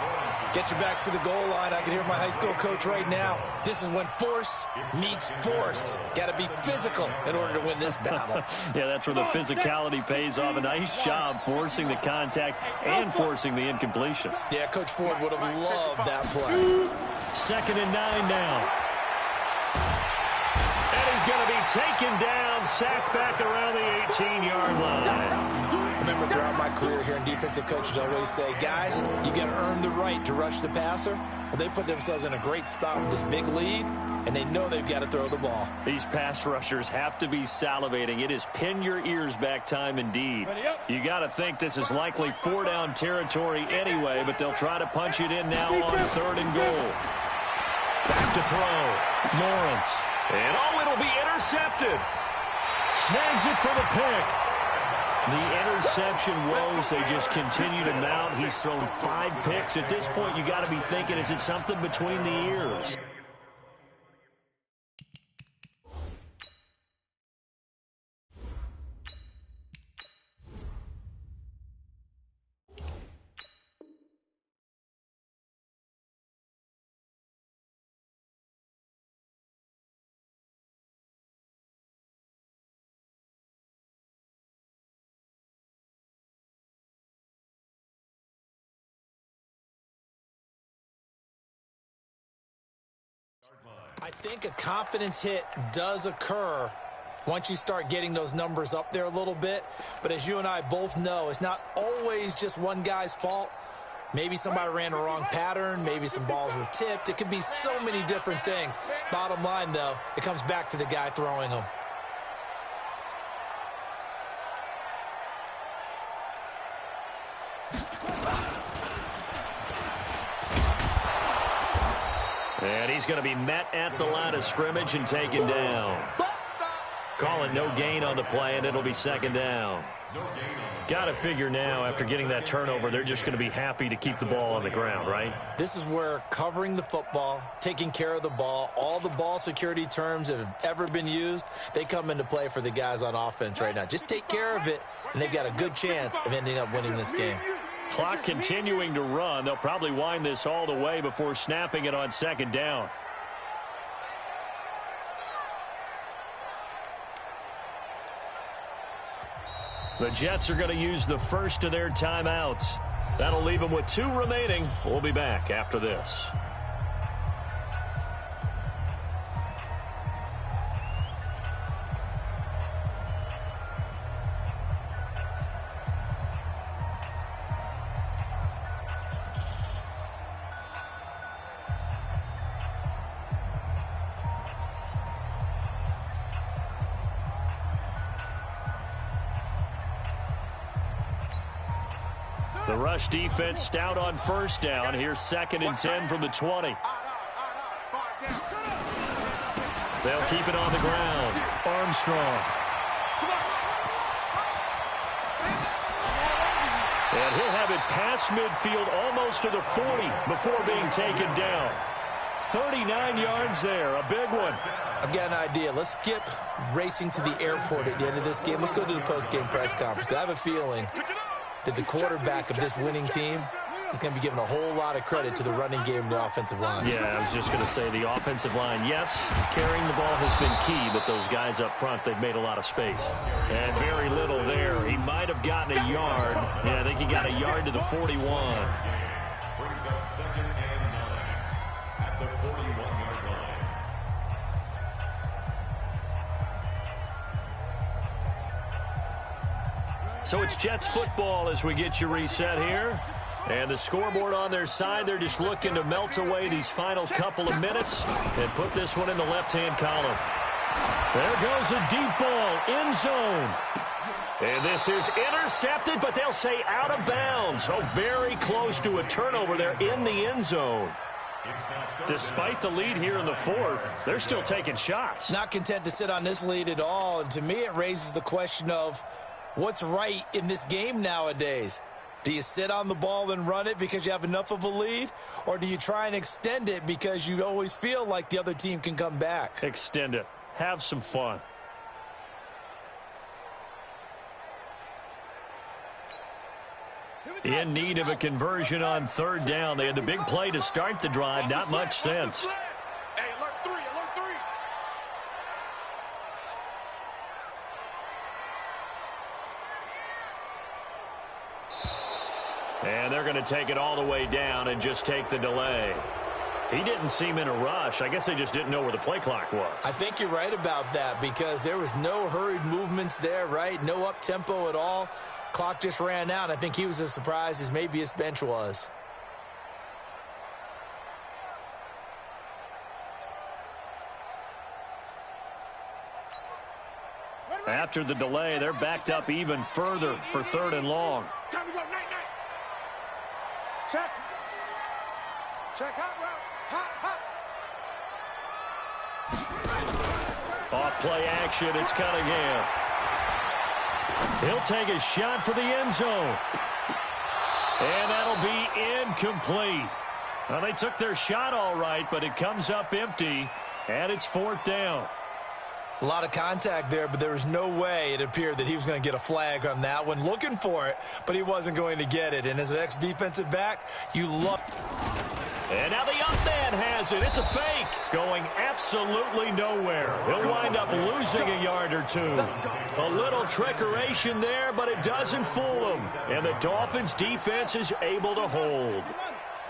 Get your backs to the goal line. I can hear my high school coach right now. This is when force meets force. Got to be physical in order to win this battle. Yeah, that's where the physicality pays off. A nice job forcing the contact and forcing the incompletion. Yeah, Coach Ford would have loved that play. 2nd and 9 now. And he's going to be taken down, sacked back around the 18-yard line. Remember, throughout my career here in defensive coaches always say, guys, you got to earn the right to rush the passer. Well, they put themselves in a great spot with this big lead, and they know they've got to throw the ball. These pass rushers have to be salivating. It is pin your ears back time indeed. You got to think this is likely 4-down territory anyway, but they'll try to punch it in now on 3rd and goal. Back to throw. Lawrence. And it'll be intercepted. Snags it for the pick. The interception woes, they just continue to mount. He's thrown 5 picks. At this point, you got to be thinking, is it something between the ears? think a confidence hit does occur once you start getting those numbers up there a little bit. But as you and I both know, it's not always just one guy's fault. Maybe somebody ran a wrong pattern. Maybe some balls were tipped. It could be so many different things. Bottom line, though, it comes back to the guy throwing them. And he's going to be met at the line of scrimmage and taken down. Call it no gain on the play, and it'll be second down. Got to figure now, after getting that turnover, they're just going to be happy to keep the ball on the ground, right? This is where covering the football, taking care of the ball, all the ball security terms that have ever been used, they come into play for the guys on offense right now. Just take care of it, and they've got a good chance of ending up winning this game. Clock continuing to run. They'll probably wind this all the way before snapping it on second down. The Jets are going to use the first of their timeouts. That'll leave them with 2 remaining. We'll be back after this. The rush defense stout on first down. Here's 2nd and 10 from the 20. They'll keep it on the ground. Armstrong. And he'll have it past midfield almost to the 40 before being taken down. 39 yards there, a big one. I've got an idea. Let's skip racing to the airport at the end of this game. Let's go to the post-game press conference. I have a feeling that the quarterback of this winning team is going to be given a whole lot of credit to the running game and the offensive line. Yeah, I was just going to say the offensive line, yes, carrying the ball has been key, but those guys up front, they've made a lot of space. And very little there. He might have gotten a yard. Yeah, I think he got a yard to the 41. Brings up 2nd and 9 at the 41-yard line. So it's Jets football as we get you reset here. And the scoreboard on their side, they're just looking to melt away these final couple of minutes and put this one in the left-hand column. There goes a deep ball, end zone. And this is intercepted, but they'll say out of bounds. Oh, very close to a turnover there in the end zone. Despite the lead here in the 4th, they're still taking shots. Not content to sit on this lead at all. And to me, it raises the question of what's right in this game nowadays. Do you sit on the ball and run it because you have enough of a lead? Or do you try and extend it because you always feel like the other team can come back? Extend it. Have some fun. In need of a conversion on 3rd down. They had the big play to start the drive. Not much sense. Hey, alert 3, alert 3. And they're going to take it all the way down and just take the delay. He didn't seem in a rush. I guess they just didn't know where the play clock was. I think you're right about that because there was no hurried movements there, right? No up-tempo at all. Clock just ran out. I think he was as surprised as maybe his bench was. After the delay, they're backed up even further for 3rd and long. Time to go, night. Check. Check, hot route. Hot. Off play action, it's Cunningham. He'll take a shot for the end zone. And that'll be incomplete. Well, they took their shot all right, but it comes up empty, and it's 4th down. A lot of contact there, but there was no way it appeared that he was going to get a flag on that one. Looking for it, but he wasn't going to get it. And as an ex-defensive back, you love... And now the up man has it. It's a fake. Going absolutely nowhere. He'll wind up losing a yard or 2. A little trickeration there, but it doesn't fool him. And the Dolphins defense is able to hold.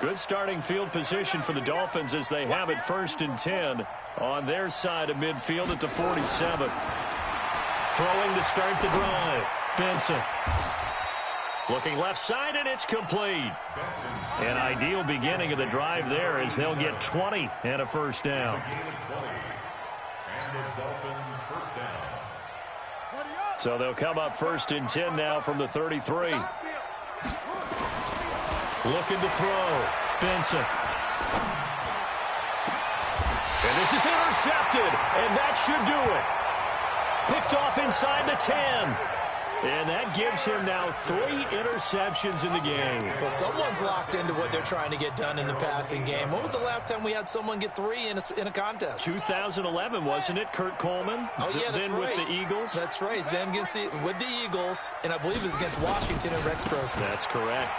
Good starting field position for the Dolphins as they have it 1st and 10 on their side of midfield at the 47. Throwing to start the drive. Benson. Looking left side, and it's complete. An ideal beginning of the drive there as they'll get 20 and a first down. So they'll come up 1st and 10 now from the 33. Looking to throw. Benson. And this is intercepted, and that should do it. Picked off inside the 10. And that gives him now 3 interceptions in the game. Well, someone's locked into what they're trying to get done in the passing game. When was the last time we had someone get 3 in a contest? 2011, wasn't it? Kurt Coleman? Oh, yeah, that's then right. With the Eagles? That's right. Then with the Eagles, and I believe it was against Washington and Rex Grossman. That's correct.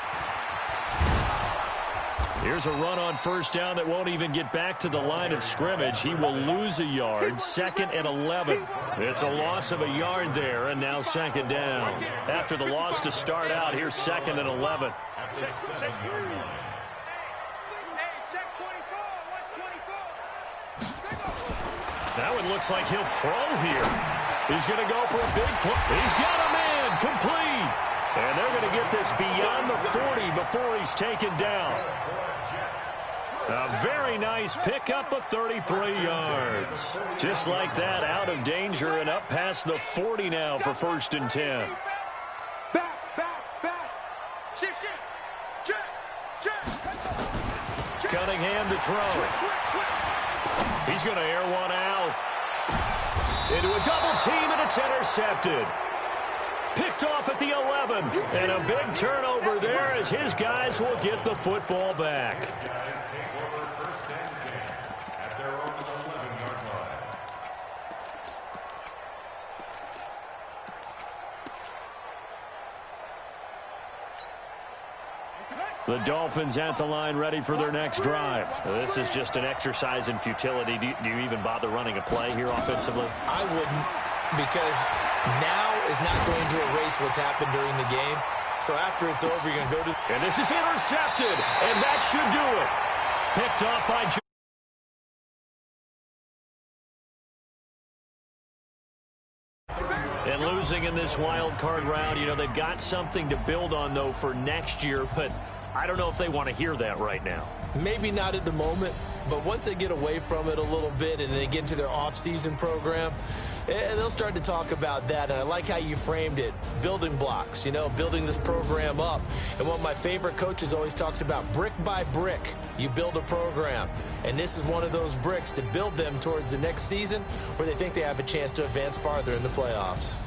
Here's a run on 1st down that won't even get back to the line of scrimmage. He will lose a yard. 2nd and 11. It's a loss of a yard there, and now 2nd down. After the loss to start out, here's 2nd and 11. That one looks like he'll throw here. He's going to go for a big play. He's got a man complete. And they're going to get this beyond the 40 before he's taken down. A very nice pickup of 33 yards. Just like that, out of danger and up past the 40 now for 1st and 10. Back. Shift. Check. Cunningham to throw. He's going to air one out. Into a double team, and it's intercepted. Picked off at the 11. And a big turnover there as his guys will get the football back. The Dolphins at the line ready for their next drive. This is just an exercise in futility. Do you even bother running a play here offensively? I wouldn't, because now is not going to erase what's happened during the game. So after it's over, you're going to go to... And this is intercepted, and that should do it. Picked off by... And losing in this wild card round, they've got something to build on, though, for next year, but I don't know if they want to hear that right now. Maybe not at the moment, but once they get away from it a little bit and they get into their off-season program, they'll start to talk about that. And I like how you framed it, building blocks, building this program up. And one of my favorite coaches always talks about brick by brick, you build a program. And this is one of those bricks to build them towards the next season where they think they have a chance to advance farther in the playoffs.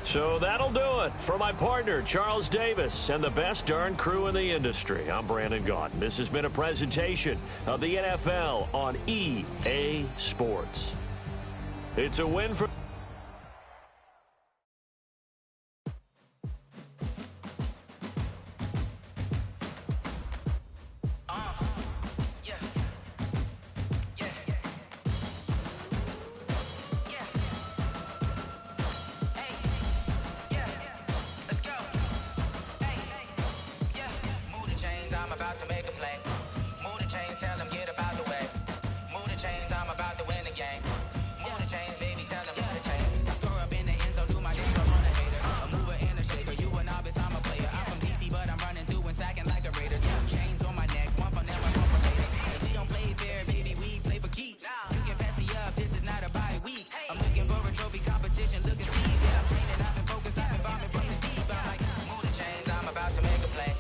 So that'll do it for my partner, Charles Davis, and the best darn crew in the industry. I'm Brandon Gaudin. This has been a presentation of the NFL on EA Sports. It's a win for... To make a play. Move the chains, tell them get about the way. Move the chains, I'm about to win the game. Move the chains, baby, tell them move the chains. I score up in the end zone, do my dance, I'm on a hater. A mover and a shaker, you a novice, I'm a player. I'm from DC, but I'm running through and sacking like a raider. 2 chains on my neck, one for them, one for later. And we don't play fair, baby, we play for keeps. You can pass me up, this is not a bye week. I'm looking for a trophy competition, looking speed. Yeah, I'm training, I've been focused, I've been bombing from the deep. I'm like, move the chains, I'm about to make a play.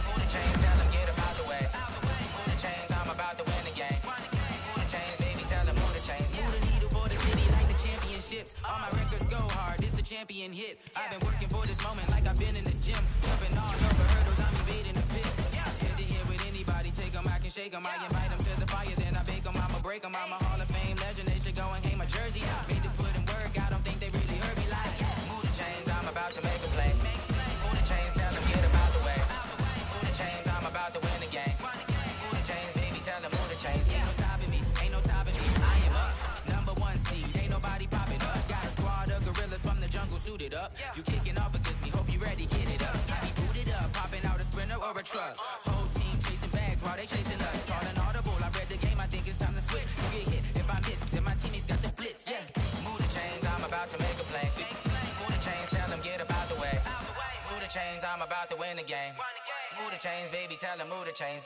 Move the chains, tell them get about the way. Move the chains, I'm about to win the game. Move the chains, baby, tell them move the chains. Move the needle for the city like the championships. All my records go hard, this a champion hit. I've been working for this moment like I've been in the gym. Jumping all over hurdles, I'm evading the pit. Head to head with anybody, take them, I can shake them. I invite them to the fire, then I bake them, I'ma break them. I'm a Hall of Fame legend, they should go and hang my jersey. Made to put in work, I don't think they really heard me like. Move the chains, I'm about to make a play. Move the chains, tell them get about the way. Move the chains, I'm about to win the game. Move the chains, baby, tell them move the chains. Ain't no stopping me, ain't no topping me. I am up, #1 seed, ain't nobody popping up. Got a squad of gorillas from the jungle suited up. You kicking off against me, hope you ready, get it up. I be booted up, popping out a sprinter or a truck. Whole team chasing bags. while they chasing us. Calling audible, I read the game, I think it's time to switch. You get hit if I miss, then my teammates got the blitz, yeah. Move the chains, I'm about to make a play. Move the chains, tell them get about the way. Move the chains, I'm about to win the game. Move the chains, baby, tell them move the chains.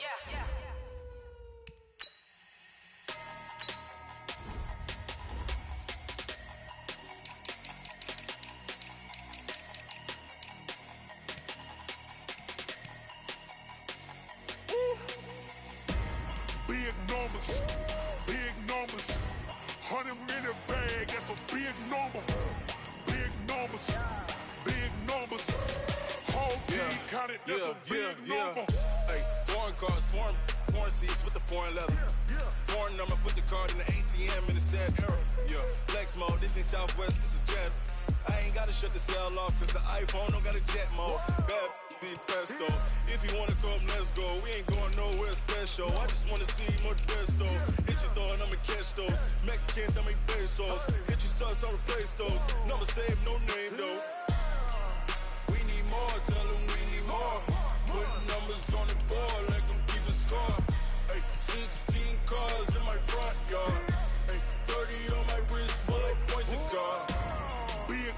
Big numbers, 100 in the bag, that's a big number. Big numbers, whole team counted, that's a big number. Hey, foreign cars, foreign seats with the foreign leather. Foreign number, put the card in the ATM in the sad era. Yeah, flex mode, this ain't Southwest, this is Jet. I ain't gotta shut the cell off, cause the iPhone don't got a jet mode. Bad be pesto. If you wanna come, let's go. We ain't going nowhere special. I just wanna see more Modesto. Hit your thought, I'ma catch those. Mexican, dummy pesos. Hit your sauce, I'll replace those. Number save, no name though. We need more, tell them we need more. Put numbers on the board, like them keeping score. Hey, 16 cars in my front yard. Hey, 30 on my wrist, while I point to God. Big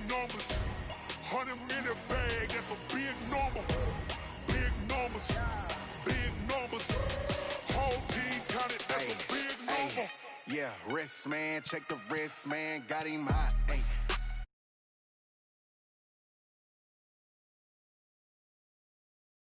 numbers, 100 in the bag, that's a big number. Big numbers, whole team counted, that's a big number. Yeah, wrist man, check the wrist man, got him hot. Ay,